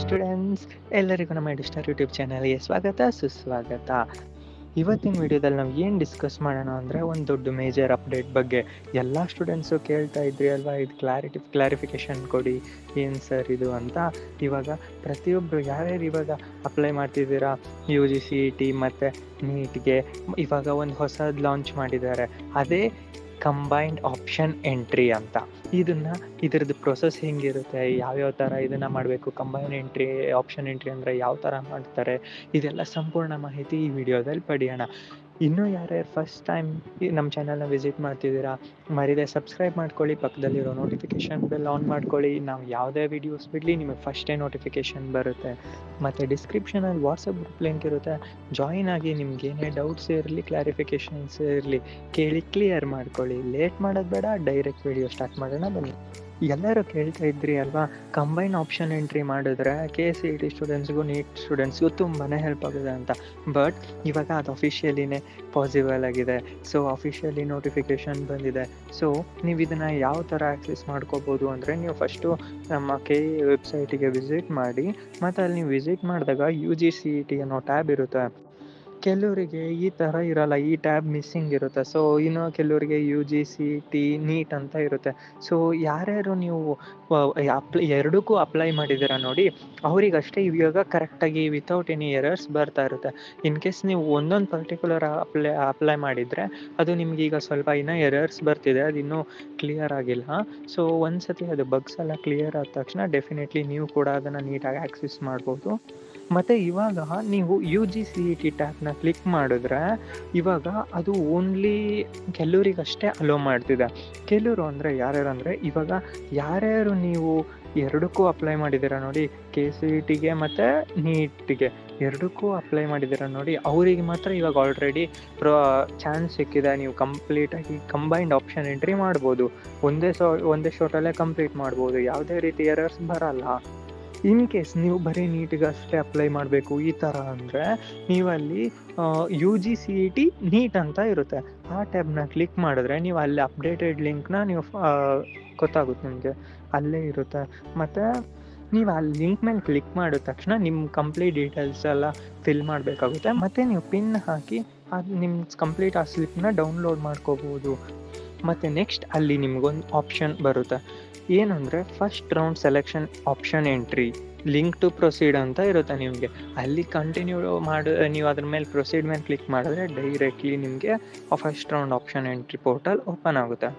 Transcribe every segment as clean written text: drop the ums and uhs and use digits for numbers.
Students, ಎಲ್ಲರಿಗೂ ನಮ್ಮ ಡಿಸ್ಟರ್ YouTube ಚಾನಲ್ಗೆ ಸ್ವಾಗತ ಸುಸ್ವಾಗತ. ಇವತ್ತಿನ ವಿಡಿಯೋದಲ್ಲಿ ನಾವು ಏನು ಡಿಸ್ಕಸ್ ಮಾಡೋಣ ಅಂದರೆ ಒಂದು ದೊಡ್ಡ ಮೇಜರ್ ಅಪ್ಡೇಟ್ ಬಗ್ಗೆ. ಎಲ್ಲ ಸ್ಟೂಡೆಂಟ್ಸು ಕೇಳ್ತಾ ಇದ್ರಿ ಅಲ್ವಾ, ಇದು ಕ್ಲಾರಿಫಿಕೇಶನ್ ಕೊಡಿ, ಏನು ಸರ್ ಇದು ಅಂತ. ಇವಾಗ ಪ್ರತಿಯೊಬ್ಬರು ಯಾರ್ಯಾರು ಇವಾಗ ಅಪ್ಲೈ ಮಾಡ್ತಿದ್ದೀರಾ UGCET ಮತ್ತು ನೀಟ್ಗೆ, ಇವಾಗ ಒಂದು ಹೊಸದು ಲಾಂಚ್ ಮಾಡಿದ್ದಾರೆ, ಅದೇ ಕಂಬೈನ್ಡ್ ಆಪ್ಷನ್ ಎಂಟ್ರಿ ಅಂತ. ಇದ್ರದ್ದು ಪ್ರೊಸೆಸ್ ಹೆಂಗಿರುತ್ತೆ, ಯಾವ್ಯಾವ ಥರ ಇದನ್ನು ಮಾಡಬೇಕು, ಆಪ್ಷನ್ ಎಂಟ್ರಿ ಅಂದರೆ ಯಾವ ಥರ ಮಾಡ್ತಾರೆ, ಇದೆಲ್ಲ ಸಂಪೂರ್ಣ ಮಾಹಿತಿ ಈ ವಿಡಿಯೋದಲ್ಲಿ ಪಡೆಯೋಣ. ಇನ್ನೂ ಯಾರ್ಯಾರು ಫಸ್ಟ್ ಟೈಮ್ ನಮ್ಮ ಚಾನಲ್ನ ವಿಸಿಟ್ ಮಾಡ್ತಿದ್ದೀರಾ, ಮರಿದೆ ಸಬ್ಸ್ಕ್ರೈಬ್ ಮಾಡ್ಕೊಳ್ಳಿ, ಪಕ್ಕದಲ್ಲಿರೋ ನೋಟಿಫಿಕೇಷನ್ ಬೆಲ್ ಆನ್ ಮಾಡ್ಕೊಳ್ಳಿ. ನಾವು ಯಾವುದೇ ವೀಡಿಯೋಸ್ ಬಿಡಲಿ ನಿಮಗೆ ಫಸ್ಟೇ ನೋಟಿಫಿಕೇಷನ್ ಬರುತ್ತೆ. ಮತ್ತು ಡಿಸ್ಕ್ರಿಪ್ಷನಲ್ಲಿ ವಾಟ್ಸಪ್ ಗ್ರೂಪ್ ಲಿಂಕ್ ಇರುತ್ತೆ, ಜಾಯಿನ್ ಆಗಿ. ನಿಮ್ಗೆ ಏನೇ ಡೌಟ್ಸ್ ಇರಲಿ, ಕ್ಲಾರಿಫಿಕೇಷನ್ಸ್ ಇರಲಿ, ಕೇಳಿ ಕ್ಲಿಯರ್ ಮಾಡ್ಕೊಳ್ಳಿ. ಲೇಟ್ ಮಾಡೋದು ಬೇಡ, ಡೈರೆಕ್ಟ್ ವಿಡಿಯೋ ಸ್ಟಾರ್ಟ್ ಮಾಡೋಣ ಬನ್ನಿ. ಎಲ್ಲರೂ ಕೇಳ್ತಾ ಇದ್ರಿ ಅಲ್ವಾ, ಕಂಬೈನ್ ಆಪ್ಷನ್ ಎಂಟ್ರಿ ಮಾಡಿದ್ರೆ KCET ಸ್ಟೂಡೆಂಟ್ಸ್ಗೂ ನೀಟ್ ಸ್ಟೂಡೆಂಟ್ಸ್ಗೂ ತುಂಬಾ ಹೆಲ್ಪ್ ಆಗಿದೆ ಅಂತ. ಬಟ್ ಇವಾಗ ಅದು ಅಫಿಷಿಯಲಿನೇ ಪಾಸಿಬಲ್ ಆಗಿದೆ. ಸೊ ಅಫಿಷಿಯಲಿ ನೋಟಿಫಿಕೇಷನ್ ಬಂದಿದೆ. ಸೊ ನೀವು ಇದನ್ನು ಯಾವ ಥರ ಆಕ್ಸೆಸ್ ಮಾಡ್ಕೋಬೋದು ಅಂದರೆ, ನೀವು ಫಸ್ಟು ನಮ್ಮ KE ವೆಬ್ಸೈಟಿಗೆ ವಿಸಿಟ್ ಮಾಡಿ. ಮತ್ತು ಅಲ್ಲಿ ನೀವು ವಿಸಿಟ್ ಮಾಡಿದಾಗ UGCET ಅನ್ನೋ ಟ್ಯಾಬ್ ಇರುತ್ತೆ. ಕೆಲವರಿಗೆ ಈ ಥರ ಇರಲ್ಲ, ಈ ಟ್ಯಾಬ್ ಮಿಸ್ಸಿಂಗ್ ಇರುತ್ತೆ. ಸೊ ಇನ್ನು ಕೆಲವರಿಗೆ UGCET ನೀಟ್ ಅಂತ ಇರುತ್ತೆ. ಸೊ ಯಾರ್ಯಾರು ನೀವು ಎರಡಕ್ಕೂ ಅಪ್ಲೈ ಮಾಡಿದ್ದೀರಾ ನೋಡಿ, ಅವರಿಗಷ್ಟೇ ಇವಾಗ ಕರೆಕ್ಟಾಗಿ ವಿತೌಟ್ ಎನಿ ಎರರ್ಸ್ ಬರ್ತಾ ಇರುತ್ತೆ. ಇನ್ ಕೇಸ್ ನೀವು ಒಂದೊಂದು ಪರ್ಟಿಕ್ಯುಲರ್ ಅಪ್ಲೈ ಮಾಡಿದರೆ ಅದು ನಿಮ್ಗೆ ಈಗ ಸ್ವಲ್ಪ ಇನ್ನೂ ಎರರ್ಸ್ ಬರ್ತಿದೆ, ಅದು ಇನ್ನೂ ಕ್ಲಿಯರ್ ಆಗಿಲ್ಲ. ಸೊ ಒಂದ್ಸತಿ ಅದು ಬಗ್ಸ್ ಎಲ್ಲ ಕ್ಲಿಯರ್ ಆದ ತಕ್ಷಣ ಡೆಫಿನೆಟ್ಲಿ ನೀವು ಕೂಡ ಅದನ್ನು ನೀಟಾಗಿ ಆಕ್ಸೆಸ್ ಮಾಡ್ಬೋದು. ಮತ್ತು ಇವಾಗ ನೀವು UGCET ಟ್ಯಾಬ್ನ ಕ್ಲಿಕ್ ಮಾಡಿದ್ರೆ ಇವಾಗ ಅದು ಓನ್ಲಿ ಕೆಲವರಿಗಷ್ಟೇ ಅಲೋ ಮಾಡ್ತಿದೆ. ಕೆಲವರು ಅಂದರೆ ಯಾರ್ಯಾರು ಅಂದರೆ, ಇವಾಗ ಯಾರ್ಯಾರು ನೀವು ಎರಡಕ್ಕೂ ಅಪ್ಲೈ ಮಾಡಿದ್ದೀರಾ ನೋಡಿ, KCETಗೆ ಮತ್ತು ನೀಟ್ಗೆ ಎರಡಕ್ಕೂ ಅಪ್ಲೈ ಮಾಡಿದ್ದೀರಾ ನೋಡಿ, ಅವರಿಗೆ ಮಾತ್ರ ಇವಾಗ ಆಲ್ರೆಡಿ ಚಾನ್ಸ್ ಸಿಕ್ಕಿದೆ. ನೀವು ಕಂಪ್ಲೀಟಾಗಿ ಕಂಬೈನ್ಡ್ ಆಪ್ಷನ್ ಎಂಟ್ರಿ ಮಾಡ್ಬೋದು. ಒಂದೇ ಶಾರ್ಟಲ್ಲೇ ಕಂಪ್ಲೀಟ್ ಮಾಡ್ಬೋದು, ಯಾವುದೇ ರೀತಿ ಎರರ್ಸ್ ಬರಲ್ಲ. ಇನ್ ಕೇಸ್ ನೀವು ಬರೀ ನೀಟ್ಗೆ ಅಷ್ಟೇ ಅಪ್ಲೈ ಮಾಡಬೇಕು ಈ ಥರ ಅಂದರೆ, ನೀವಲ್ಲಿ UGCET ನೀಟ್ ಅಂತ ಇರುತ್ತೆ, ಆ ಟ್ಯಾಬ್ನ ಕ್ಲಿಕ್ ಮಾಡಿದ್ರೆ ನೀವು ಅಲ್ಲಿ ಅಪ್ಡೇಟೆಡ್ ಲಿಂಕ್ನ ನೀವು ಗೊತ್ತಾಗುತ್ತೆ ನಿಮಗೆ, ಅಲ್ಲೇ ಇರುತ್ತೆ. ಮತ್ತು ನೀವು ಆ ಲಿಂಕ್ ಮೇಲೆ ಕ್ಲಿಕ್ ಮಾಡಿದ ತಕ್ಷಣ ನಿಮ್ಮ ಕಂಪ್ಲೀಟ್ ಡೀಟೇಲ್ಸ್ ಎಲ್ಲ ಫಿಲ್ ಮಾಡಬೇಕಾಗುತ್ತೆ. ಮತ್ತು ನೀವು ಪಿನ್ ಹಾಕಿ ಅದು ನಿಮ್ಮ ಕಂಪ್ಲೀಟ್ ಆ ಸ್ಲಿಪ್ನ ಡೌನ್ಲೋಡ್ ಮಾಡ್ಕೋಬೋದು. ಮತ್ತು ನೆಕ್ಸ್ಟ್ ಅಲ್ಲಿ ನಿಮಗೊಂದು ಆಪ್ಷನ್ ಬರುತ್ತೆ, ಏನಂದರೆ first round selection option entry link to proceed ಅಂತ ಇರುತ್ತೆ. ನಿಮಗೆ ಅಲ್ಲಿ ಕಂಟಿನ್ಯೂ ನೀವು ಅದ್ರ ಮೇಲೆ ಪ್ರೊಸೀಡ್ ಮೇಲೆ ಕ್ಲಿಕ್ ಮಾಡಿದ್ರೆ ಡೈರೆಕ್ಟ್ಲಿ ನಿಮಗೆ first round option entry portal open ಆಗುತ್ತೆ.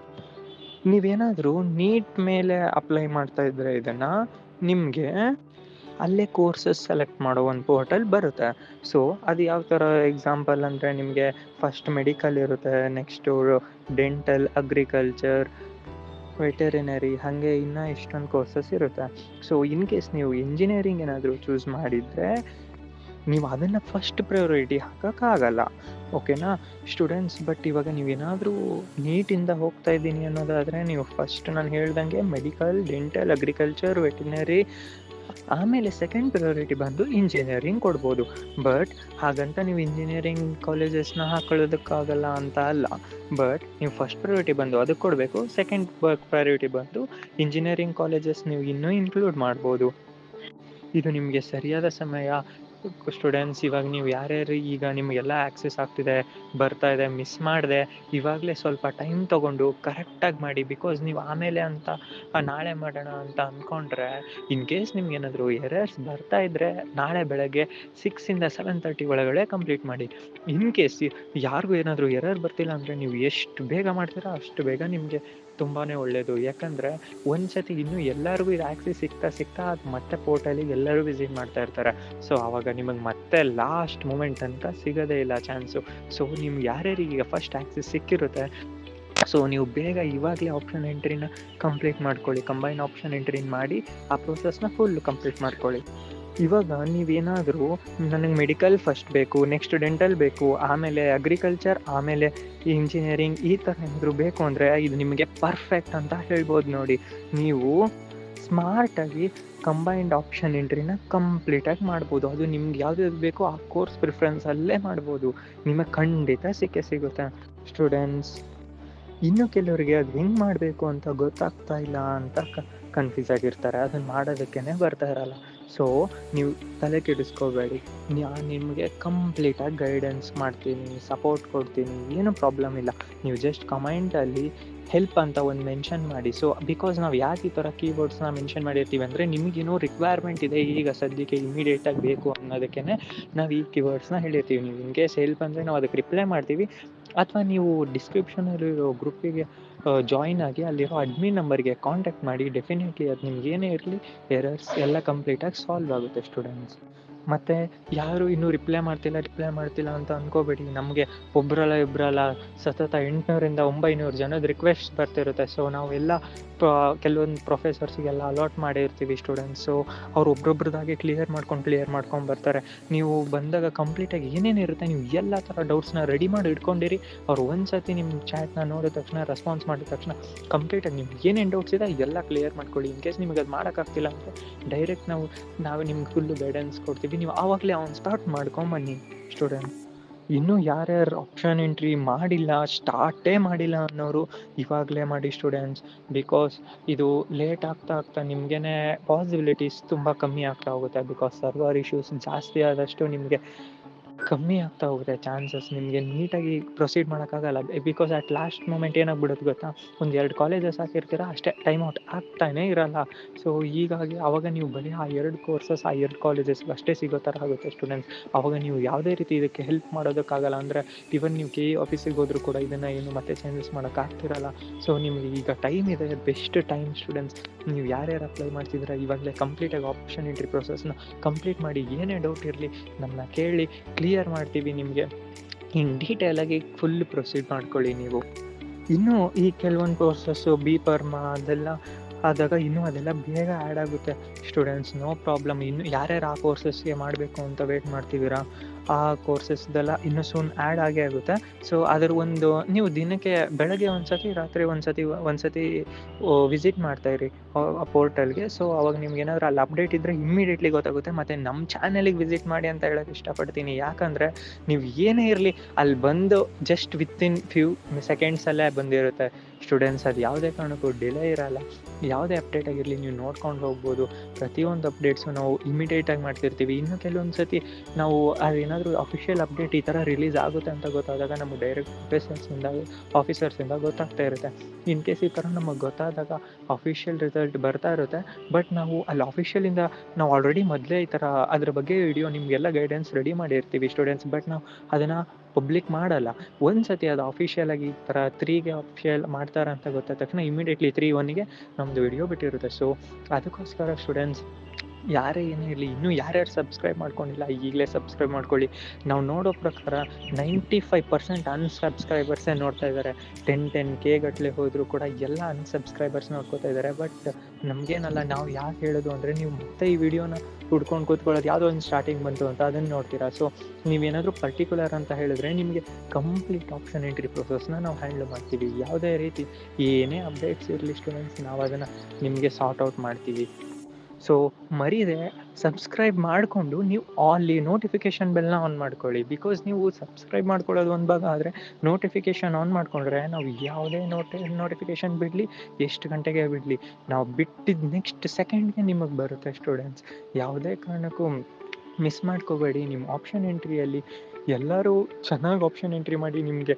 ನೀವೇನಾದರೂ ನೀಟ್ ಮೇಲೆ ಅಪ್ಲೈ ಮಾಡ್ತಾ ಇದ್ರೆ ಇದನ್ನು, ನಿಮಗೆ ಅಲ್ಲೇ ಕೋರ್ಸಸ್ ಸೆಲೆಕ್ಟ್ ಮಾಡೋ ಒಂದು ಪೋರ್ಟಲ್ ಬರುತ್ತೆ. ಸೊ ಅದು ಯಾವ ಥರ ಎಕ್ಸಾಂಪಲ್ ಅಂದರೆ, ನಿಮಗೆ ಫಸ್ಟ್ ಮೆಡಿಕಲ್ ಇರುತ್ತೆ, ನೆಕ್ಸ್ಟು ಡೆಂಟಲ್, ಅಗ್ರಿಕಲ್ಚರ್, ವೆಟರಿನರಿ, ಹಾಗೆ ಇನ್ನೂ ಎಷ್ಟೊಂದು ಕೋರ್ಸಸ್ ಇರುತ್ತೆ. ಸೊ ಇನ್ ಕೇಸ್ ನೀವು ಇಂಜಿನಿಯರಿಂಗ್ ಏನಾದರೂ ಚೂಸ್ ಮಾಡಿದರೆ ನೀವು ಅದನ್ನು ಫಸ್ಟ್ ಪ್ರಯಾರಿಟಿ ಹಾಕೋಕ್ಕಾಗಲ್ಲ, ಓಕೆನಾ ಸ್ಟೂಡೆಂಟ್ಸ್. ಬಟ್ ಇವಾಗ ನೀವೇನಾದರೂ ನೀಟಿಂದ ಹೋಗ್ತಾ ಇದ್ದೀನಿ ಅನ್ನೋದಾದರೆ, ನೀವು ಫಸ್ಟ್ ನಾನು ಹೇಳ್ದಂಗೆ ಮೆಡಿಕಲ್, ಡೆಂಟಲ್, ಅಗ್ರಿಕಲ್ಚರ್, ವೆಟರಿನರಿ, ಆಮೇಲೆ ಸೆಕೆಂಡ್ ಪ್ರಯಾರಿಟಿ ಬಂದು ಇಂಜಿನಿಯರಿಂಗ್ ಕೊಡ್ಬೋದು. ಬಟ್ ಹಾಗಂತ ನೀವು ಇಂಜಿನಿಯರಿಂಗ್ ಕಾಲೇಜಸ್ನ ಹಾಕೊಳ್ಳೋದಕ್ಕಾಗಲ್ಲ ಅಂತ ಅಲ್ಲ. ಬಟ್ ನೀವು ಫಸ್ಟ್ ಪ್ರಯಾರಿಟಿ ಬಂದು ಅದಕ್ಕೆ ಕೊಡಬೇಕು, ಸೆಕೆಂಡ್ ಪ್ರಯಾರಿಟಿ ಬಂದು ಇಂಜಿನಿಯರಿಂಗ್ ಕಾಲೇಜಸ್ ನೀವು ಇನ್ನೂ ಇನ್ಕ್ಲೂಡ್ ಮಾಡ್ಬೋದು. ಇದು ನಿಮಗೆ ಸರಿಯಾದ ಸಮಯ ಸ್ಟೂಡೆಂಟ್ಸ್. ಇವಾಗ ನೀವು ಯಾರ್ಯಾರು ಈಗ ನಿಮಗೆಲ್ಲ ಆ್ಯಕ್ಸೆಸ್ ಆಗ್ತಿದೆ, ಬರ್ತಾ ಇದೆ, ಮಿಸ್ ಮಾಡಿದೆ, ಇವಾಗಲೇ ಸ್ವಲ್ಪ ಟೈಮ್ ತೊಗೊಂಡು ಕರೆಕ್ಟಾಗಿ ಮಾಡಿ. ಬಿಕಾಸ್ ನೀವು ಆಮೇಲೆ ಅಂತ ನಾಳೆ ಮಾಡೋಣ ಅಂತ ಅಂದ್ಕೊಂಡ್ರೆ, ಇನ್ ಕೇಸ್ ನಿಮ್ಗೇನಾದರೂ ಎರರ್ಸ್ ಬರ್ತಾ ಇದ್ದರೆ ನಾಳೆ ಬೆಳಗ್ಗೆ 6 to 7:30 ಒಳಗಡೆ ಕಂಪ್ಲೀಟ್ ಮಾಡಿ. ಇನ್ ಕೇಸ್ ಯಾರಿಗೂ ಏನಾದರೂ ಎರರ್ ಬರ್ತಿಲ್ಲ ಅಂದರೆ, ನೀವು ಎಷ್ಟು ಬೇಗ ಮಾಡ್ತೀರಾ ಅಷ್ಟು ಬೇಗ ನಿಮಗೆ ತುಂಬಾ ಒಳ್ಳೆಯದು. ಯಾಕಂದರೆ ಒಂದು ಸತಿ ಇನ್ನೂ ಎಲ್ಲರಿಗೂ ಇದು ಆ್ಯಕ್ಸೆಸ್ ಸಿಗ್ತಾ ಅದು ಮತ್ತೆ ಪೋರ್ಟಲಿಗೆ ಎಲ್ಲರೂ ವಿಸಿಟ್ ಮಾಡ್ತಾ ಇರ್ತಾರೆ. ಸೊ ಆವಾಗ ನಿಮಗೆ ಮತ್ತೆ ಲಾಸ್ಟ್ ಮೂಮೆಂಟ್ ತನಕ ಸಿಗೋದೇ ಇಲ್ಲ ಚಾನ್ಸು. ಸೊ ನಿಮ್ಗೆ ಯಾರ್ಯಾರಿಗೆ ಈಗ ಫಸ್ಟ್ ಆ್ಯಕ್ಸೆಸ್ ಸಿಕ್ಕಿರುತ್ತೆ, ಸೊ ನೀವು ಬೇಗ ಇವಾಗಲೇ ಆಪ್ಷನ್ ಎಂಟ್ರಿನ ಕಂಪ್ಲೀಟ್ ಮಾಡ್ಕೊಳ್ಳಿ. ಕಂಬೈನ್ ಆಪ್ಷನ್ ಎಂಟ್ರಿನ ಮಾಡಿ ಆ ಪ್ರೊಸೆಸ್ನ ಫುಲ್ ಕಂಪ್ಲೀಟ್ ಮಾಡ್ಕೊಳ್ಳಿ. ಇವಾಗ ನೀವೇನಾದರೂ ನನಗೆ ಮೆಡಿಕಲ್ ಫಸ್ಟ್ ಬೇಕು, ನೆಕ್ಸ್ಟ್ ಡೆಂಟಲ್ ಬೇಕು, ಆಮೇಲೆ ಅಗ್ರಿಕಲ್ಚರ್, ಆಮೇಲೆ ಇಂಜಿನಿಯರಿಂಗ್, ಈ ಥರ ಏನಾದರೂ ಬೇಕು ಅಂದರೆ ಇದು ನಿಮಗೆ ಪರ್ಫೆಕ್ಟ್ ಅಂತ ಹೇಳ್ಬೋದು ನೋಡಿ. ನೀವು ಸ್ಮಾರ್ಟಾಗಿ ಕಂಬೈನ್ಡ್ ಆಪ್ಷನ್ ಎಂಟ್ರಿನ ಕಂಪ್ಲೀಟಾಗಿ ಮಾಡ್ಬೋದು. ಅದು ನಿಮ್ಗೆ ಯಾವ್ದು ಬೇಕೋ ಆ ಕೋರ್ಸ್ ಪ್ರಿಫರೆನ್ಸಲ್ಲೇ ಮಾಡ್ಬೋದು. ನಿಮಗೆ ಖಂಡಿತ ಸಿಗುತ್ತೆ ಸ್ಟೂಡೆಂಟ್ಸ್. ಇನ್ನು ಕೆಲವರಿಗೆ ಅದು ಹೆಂಗೆ ಮಾಡಬೇಕು ಅಂತ ಗೊತ್ತಾಗ್ತಾ ಇಲ್ಲ ಅಂತ ಕನ್ಫ್ಯೂಸ್ ಆಗಿರ್ತಾರೆ, ಅದನ್ನು ಮಾಡೋದಕ್ಕೇ ಬರ್ತಾ ಇರಲ್ಲ. ಸೊ ನೀವು ತಲೆ ಕೆಡಿಸ್ಕೋಬೇಡಿ, ನಾನು ನಿಮಗೆ ಕಂಪ್ಲೀಟಾಗಿ ಗೈಡೆನ್ಸ್ ಮಾಡ್ತೀನಿ, ಸಪೋರ್ಟ್ ಕೊಡ್ತೀನಿ, ಏನೂ ಪ್ರಾಬ್ಲಮ್ ಇಲ್ಲ. ನೀವು ಜಸ್ಟ್ ಕಮೆಂಟಲ್ಲಿ ಹೆಲ್ಪ್ ಅಂತ ಒಂದು ಮೆನ್ಷನ್ ಮಾಡಿ. ಸೊ ಬಿಕಾಸ್ ನಾವು ಯಾಕೆ ಈ ಥರ ಕೀಬೋರ್ಡ್ಸ್ನ ಮೆನ್ಷನ್ ಮಾಡಿರ್ತೀವಿ ಅಂದರೆ, ನಿಮಗೇನೋ ರಿಕ್ವೈರ್ಮೆಂಟ್ ಇದೆ ಈಗ ಸದ್ಯಕ್ಕೆ ಇಮಿಡಿಯೇಟಾಗಿ ಬೇಕು ಅನ್ನೋದಕ್ಕೆ ನಾವು ಈ ಕೀಬೋರ್ಡ್ಸ್ನ ಹೇಳಿರ್ತೀವಿ. ನೀವು ಇನ್ ಕೇಸ್ ಹೆಲ್ಪ್ ಅಂದರೆ ನಾವು ಅದಕ್ಕೆ ರಿಪ್ಲೈ ಮಾಡ್ತೀವಿ, ಅಥವಾ ನೀವು ಡಿಸ್ಕ್ರಿಪ್ಷನಲ್ಲಿರೋ ಗ್ರೂಪಿಗೆ ಜಾಯಿನ್ ಆಗಿ ಅಲ್ಲಿರೋ ಅಡ್ಮಿನ್ ನಂಬರ್ಗೆ ಕಾಂಟ್ಯಾಕ್ಟ್ ಮಾಡಿ. ಡೆಫಿನೆಟ್ಲಿ ಅದು ನಿಮ್ಗೆ ಏನೇ ಇರಲಿ ಎರರ್ಸ್ ಎಲ್ಲ ಕಂಪ್ಲೀಟಾಗಿ ಸಾಲ್ವ್ ಆಗುತ್ತೆ ಸ್ಟೂಡೆಂಟ್ಸ್. ಮತ್ತು ಯಾರು ಇನ್ನೂ ರಿಪ್ಲೈ ಮಾಡ್ತಿಲ್ಲ ಅಂತ ಅಂದ್ಕೋಬೇಡಿ. ನಮಗೆ ಒಬ್ಬರಲ್ಲ ಇಬ್ಬರಲ್ಲ ಸತತ 800ರಿಂದ 900 ಜನದ ರಿಕ್ವೆಸ್ಟ್ ಬರ್ತಿರುತ್ತೆ. ಸೊ ನಾವೆಲ್ಲ ಕೆಲವೊಂದು ಪ್ರೊಫೆಸರ್ಸಿಗೆಲ್ಲ ಅಲಾಟ್ ಮಾಡಿರ್ತೀವಿ ಸ್ಟೂಡೆಂಟ್ಸ್. ಸೊ ಅವ್ರು ಒಬ್ರೊಬ್ರದಾಗಿ ಕ್ಲಿಯರ್ ಮಾಡ್ಕೊಂಡು ಬರ್ತಾರೆ. ನೀವು ಬಂದಾಗ ಕಂಪ್ಲೀಟಾಗಿ ಏನೇನಿರುತ್ತೆ ನೀವು ಎಲ್ಲ ಥರ ಡೌಟ್ಸ್ನ ರೆಡಿ ಮಾಡಿ ಇಟ್ಕೊಂಡಿರಿ. ಅವ್ರು ಒಂದು ಸತಿ ನಿಮ್ಮ ಚಾಟ್ನ ನೋಡಿದ ತಕ್ಷಣ ರೆಸ್ಪಾನ್ಸ್ ಮಾಡಿದ ತಕ್ಷಣ ಕಂಪ್ಲೀಟಾಗಿ ನಿಮ್ಗೆ ಏನೇನು ಡೌಟ್ಸ್ ಇದೆ ಎಲ್ಲ ಕ್ಲಿಯರ್ ಮಾಡ್ಕೊಳ್ಳಿ. ಇನ್ ಕೇಸ್ ನಿಮಗೆ ಅದು ಮಾಡೋಕ್ಕಾಗ್ತಿಲ್ಲ ಅಂದರೆ ಡೈರೆಕ್ಟ್ ನಾವು ನಿಮ್ಗೆ ಫುಲ್ಲು ಗೈಡೆನ್ಸ್ ಕೊಡ್ತೀವಿ. ನೀವು ಆವಾಗಲೇ ಸ್ಟಾರ್ಟ್ ಮಾಡ್ಕೊಂಬನ್ನಿ ಸ್ಟೂಡೆಂಟ್. ಇನ್ನೂ ಯಾರ್ಯಾರು ಆಪ್ಷನ್ ಎಂಟ್ರಿ ಸ್ಟಾರ್ಟೇ ಮಾಡಿಲ್ಲ ಅನ್ನೋರು ಇವಾಗಲೇ ಮಾಡಿ ಸ್ಟೂಡೆಂಟ್ಸ್. ಬಿಕಾಸ್ ಇದು ಲೇಟ್ ಆಗ್ತಾ ನಿಮಗೇ ಪಾಸಿಬಿಲಿಟೀಸ್ ತುಂಬ ಕಮ್ಮಿ ಆಗ್ತಾ ಹೋಗುತ್ತೆ. ಬಿಕಾಸ್ ಸರ್ವರ್ ಇಶ್ಯೂಸ್ ಜಾಸ್ತಿ ಆದಷ್ಟು ನಿಮಗೆ ಕಮ್ಮಿ ಆಗ್ತಾ ಹೋಗುತ್ತೆ ಚಾನ್ಸಸ್. ನಿಮಗೆ ನೀಟಾಗಿ ಪ್ರೊಸೀಡ್ ಮಾಡೋಕ್ಕಾಗಲ್ಲ. ಬಿಕಾಸ್ ಅಟ್ ಲಾಸ್ಟ್ ಮೂಮೆಂಟ್ ಏನಾಗ್ಬಿಡುತ್ತೆ ಗೊತ್ತಾ, 1-2 ಕಾಲೇಜಸ್ ಹಾಕಿರ್ತೀರ ಅಷ್ಟೇ, ಟೈಮ್ ಔಟ್ ಆಗ್ತಾನೇ ಇರಲ್ಲ. ಸೊ ಹೀಗಾಗಿ ಆವಾಗ ನೀವು ಬರೀ ಆ 2 ಕೋರ್ಸಸ್ ಆ 2 ಕಾಲೇಜಸ್ಗೆ ಅಷ್ಟೇ ಸಿಗೋ ಥರ ಆಗುತ್ತೆ ಸ್ಟೂಡೆಂಟ್ಸ್. ಆವಾಗ ನೀವು ಯಾವುದೇ ರೀತಿ ಇದಕ್ಕೆ ಹೆಲ್ಪ್ ಮಾಡೋದಕ್ಕಾಗಲ್ಲ. ಅಂದರೆ ಇವನ್ ನೀವು KE ಆಫೀಸಿಗೆ ಹೋದರೂ ಕೂಡ ಇದನ್ನು ಏನು ಮತ್ತೆ ಚೇಂಜಸ್ ಮಾಡೋಕ್ಕಾಗ್ತಿರಲ್ಲ. ಸೊ ನಿಮಗೆ ಈಗ ಟೈಮ್ ಇದೆ, ಬೆಸ್ಟ್ ಟೈಮ್ ಸ್ಟೂಡೆಂಟ್ಸ್. ನೀವು ಯಾರ್ಯಾರು ಅಪ್ಲೈ ಮಾಡ್ತಿದ್ದೀರಾ ಇವಾಗಲೇ ಕಂಪ್ಲೀಟಾಗಿ ಆಪ್ಷನ್ ಎಂಟ್ರಿ ಪ್ರೊಸೆಸ್ನ ಕಂಪ್ಲೀಟ್ ಮಾಡಿ. ಏನೇ ಡೌಟ್ ಇರಲಿ ನಮ್ಮನ್ನ ಕೇಳಿ, ಕ್ಲಿಯರ್ ಮಾಡ್ತೀವಿ ನಿಮಗೆ. ಇನ್ ಡೀಟೇಲಾಗಿ ಫುಲ್ ಪ್ರೊಸೀಡ್ ಮಾಡ್ಕೊಳ್ಳಿ ನೀವು. ಇನ್ನೂ ಈ ಕೆಲವೊಂದು ಕೋರ್ಸಸ್ಸು B.Pharma ಅದೆಲ್ಲ ಆದಾಗ ಇನ್ನೂ ಅದೆಲ್ಲ ಬೇಗ ಆ್ಯಡ್ ಆಗುತ್ತೆ ಸ್ಟೂಡೆಂಟ್ಸ್, ನೋ ಪ್ರಾಬ್ಲಮ್. ಇನ್ನು ಯಾರ್ಯಾರು ಆ ಕೋರ್ಸಸ್ಗೆ ಮಾಡಬೇಕು ಅಂತ ವೇಟ್ ಮಾಡ್ತಿದ್ದೀರಾ, ಆ ಕೋರ್ಸಸ್ದೆಲ್ಲ ಇನ್ನೂ ಸೂನ್ ಆ್ಯಡ್ ಆಗೇ ಆಗುತ್ತೆ. ಸೊ ಅದರ ನೀವು ದಿನಕ್ಕೆ ಬೆಳಗ್ಗೆ ಒಂದ್ಸತಿ ರಾತ್ರಿ ಒಂದ್ಸತಿ ವಿಸಿಟ್ ಮಾಡ್ತಾಯಿರಿ ಆ ಪೋರ್ಟಲ್ಗೆ. ಸೊ ಅವಾಗ ನಿಮ್ಗೆ ಏನಾದರೂ ಅಲ್ಲಿ ಅಪ್ಡೇಟ್ ಇದ್ದರೆ ಇಮ್ಮಿಡಿಯೇಟ್ಲಿ ಗೊತ್ತಾಗುತ್ತೆ. ಮತ್ತು ನಮ್ಮ ಚಾನಲಿಗೆ ವಿಸಿಟ್ ಮಾಡಿ ಅಂತ ಹೇಳೋಕ್ಕೆ ಇಷ್ಟಪಡ್ತೀನಿ. ಯಾಕಂದರೆ ನೀವು ಏನೇ ಇರಲಿ ಅಲ್ಲಿ ಬಂದು ಜಸ್ಟ್ ವಿತಿನ್ ಫ್ಯೂ ಸೆಕೆಂಡ್ಸಲ್ಲೇ ಬಂದಿರುತ್ತೆ ಸ್ಟೂಡೆಂಟ್ಸ್. ಅದು ಯಾವುದೇ ಕಾರಣಕ್ಕೂ ಡಿಲೇ ಇರಲ್ಲ. ಯಾವುದೇ ಅಪ್ಡೇಟ್ ಆಗಿರಲಿ ನೀವು ನೋಡ್ಕೊಂಡು ಹೋಗ್ಬೋದು. ಪ್ರತಿಯೊಂದು ಅಪ್ಡೇಟ್ಸು ನಾವು ಇಮಿಡಿಯೇಟಾಗಿ ಮಾಡ್ತಿರ್ತೀವಿ. ಇನ್ನು ಕೆಲವೊಂದು ಸತಿ ನಾವು ಅದೇನಾದರೂ ಅಫಿಷಿಯಲ್ ಅಪ್ಡೇಟ್ ಈ ಥರ ರಿಲೀಸ್ ಆಗುತ್ತೆ ಅಂತ ಗೊತ್ತಾದಾಗ ನಮಗೆ ಡೈರೆಕ್ಟ್ ಆಫೀಸರ್ಸಿಂದ ಗೊತ್ತಾಗ್ತಾ ಇರುತ್ತೆ. ಇನ್ ಕೇಸ್ ಈ ಥರ ನಮಗೆ ಗೊತ್ತಾದಾಗ ಅಫಿಷಿಯಲ್ ರಿಸಲ್ಟ್ ಬರ್ತಾ ಇರುತ್ತೆ. ಬಟ್ ನಾವು ಅಲ್ಲಿ ಆಫಿಷಿಯಲಿಂದ ನಾವು ಆಲ್ರೆಡಿ ಮೊದಲೇ ಈ ಥರ ಅದ್ರ ಬಗ್ಗೆ ವಿಡಿಯೋ ನಿಮಗೆಲ್ಲ ಗೈಡೆನ್ಸ್ ರೆಡಿ ಮಾಡಿರ್ತೀವಿ ಸ್ಟೂಡೆಂಟ್ಸ್. ಬಟ್ ನಾವು ಅದನ್ನು ಪಬ್ಲಿಕ್ ಮಾಡಲ್ಲ. ಒಂದು ಸತಿ ಅದು ಅಫಿಷಿಯಲ್ ಆಗಿ ಈ ಥರ 3ಗೆ ಅಫಿಷಿಯಲ್ ಮಾಡ್ತಾರೆ ಅಂತ ಗೊತ್ತಾದ ತಕ್ಷಣ ಇಮಿಡಿಯೇಟ್ಲಿ 3-1ಗೆ ನಮ್ಮದು ವಿಡಿಯೋ ಬಿಟ್ಟಿರುತ್ತೆ. ಸೊ ಅದಕ್ಕೋಸ್ಕರ ಸ್ಟೂಡೆಂಟ್ಸ್ ಯಾರೇ ಏನೇ ಇರಲಿ, ಇನ್ನೂ ಯಾರ್ಯಾರು ಸಬ್ಸ್ಕ್ರೈಬ್ ಮಾಡ್ಕೊಂಡಿಲ್ಲ ಈಗಲೇ ಸಬ್ಸ್ಕ್ರೈಬ್ ಮಾಡ್ಕೊಳ್ಳಿ. ನಾವು ನೋಡೋ ಪ್ರಕಾರ 95% ಅನ್ಸಬ್ಸ್ಕ್ರೈಬರ್ಸೇ ನೋಡ್ತಾ ಇದ್ದಾರೆ. 10K ಗಟ್ಟಲೆ ಹೋದರೂ ಕೂಡ ಎಲ್ಲ ಅನ್ಸಬ್ಸ್ಕ್ರೈಬರ್ಸ್ ನೋಡ್ಕೋತಾ ಇದ್ದಾರೆ. ಬಟ್ ನಮಗೇನಲ್ಲ, ನಾವು ಯಾಕೆ ಹೇಳೋದು ಅಂದರೆ ನೀವು ಮತ್ತೆ ಈ ವಿಡಿಯೋನ ಹುಡ್ಕೊಂಡು ಕೂತ್ಕೊಳ್ಳೋದು ಯಾವುದೋ ಒಂದು ಸ್ಟಾರ್ಟಿಂಗ್ ಬಂತು ಅಂತ ಅದನ್ನು ನೋಡ್ತೀರಾ. ಸೊ ನೀವೇನಾದರೂ ಪರ್ಟಿಕ್ಯುಲರ್ ಅಂತ ಹೇಳಿದ್ರೆ ನಿಮಗೆ ಕಂಪ್ಲೀಟ್ ಆಪ್ಷನ್ ಎಂಟ್ರಿ ಪ್ರೊಸೆಸ್ನ ನಾವು ಹ್ಯಾಂಡಲ್ ಮಾಡ್ತೀವಿ. ಯಾವುದೇ ರೀತಿ ಏನೇ ಅಪ್ಡೇಟ್ಸ್ ಇರಲಿ ಸ್ಟೂಡೆಂಟ್ಸ್, ನಾವು ಅದನ್ನು ನಿಮಗೆ ಸಾರ್ಟ್ ಔಟ್ ಮಾಡ್ತೀವಿ. ಸೊ ಮರೀದೆ ಸಬ್ಸ್ಕ್ರೈಬ್ ಮಾಡಿಕೊಂಡು ನೀವು ಅಲ್ಲಿ ನೋಟಿಫಿಕೇಷನ್ ಬೆಲ್ನ ಆನ್ ಮಾಡ್ಕೊಳ್ಳಿ. ಬಿಕಾಸ್ ನೀವು ಸಬ್ಸ್ಕ್ರೈಬ್ ಮಾಡ್ಕೊಳ್ಳೋದು ಒಂದು ಭಾಗ, ಆದರೆ ನೋಟಿಫಿಕೇಷನ್ ಆನ್ ಮಾಡಿಕೊಂಡ್ರೆ ನಾವು ಯಾವುದೇ ನೋಟಿಫಿಕೇಷನ್ ಬಿಡಲಿ, ಎಷ್ಟು ಗಂಟೆಗೆ ಬಿಡಲಿ, ನಾವು ಬಿಟ್ಟಿದ್ದು ನೆಕ್ಸ್ಟ್ ಸೆಕೆಂಡ್ಗೆ ನಿಮಗೆ ಬರುತ್ತೆ ಸ್ಟೂಡೆಂಟ್ಸ್. ಯಾವುದೇ ಕಾರಣಕ್ಕೂ ಮಿಸ್ ಮಾಡ್ಕೋಬೇಡಿ. ನಿಮ್ಮ ಆಪ್ಷನ್ ಎಂಟ್ರಿಯಲ್ಲಿ ಎಲ್ಲರೂ ಚೆನ್ನಾಗಿ ಆಪ್ಷನ್ ಎಂಟ್ರಿ ಮಾಡಿ ನಿಮಗೆ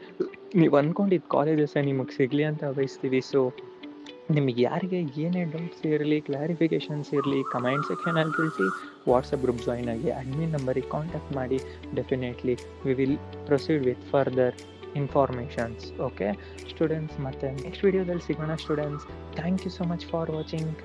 ನೀವು ಅಂದ್ಕೊಂಡಿದ್ದು ಕಾಲೇಜಸ್ಸೇ ನಿಮಗೆ ಸಿಗಲಿ ಅಂತ ಬಯಸ್ತೀವಿ. ಸೊ ನಿಮಗೆ ಯಾರಿಗೆ ಏನೇ ಡೌಟ್ಸ್ ಇರಲಿ, ಕ್ಲಾರಿಫಿಕೇಷನ್ಸ್ ಇರಲಿ, ಕಮೆಂಟ್ ಸೆಕ್ಷನಲ್ಲಿ ತಿಳಿಸಿ. ವಾಟ್ಸಪ್ ಗ್ರೂಪ್ ಜಾಯ್ನ್ ಆಗಿ ಅಡ್ಮಿನ್ ನಂಬರಿಗೆ ಕಾಂಟ್ಯಾಕ್ಟ್ ಮಾಡಿ. Definitely we will proceed with further informations. Okay students, ಮತ್ತು ನೆಕ್ಸ್ಟ್ ವಿಡಿಯೋದಲ್ಲಿ ಸಿಗೋಣ students. Thank you so much for watching.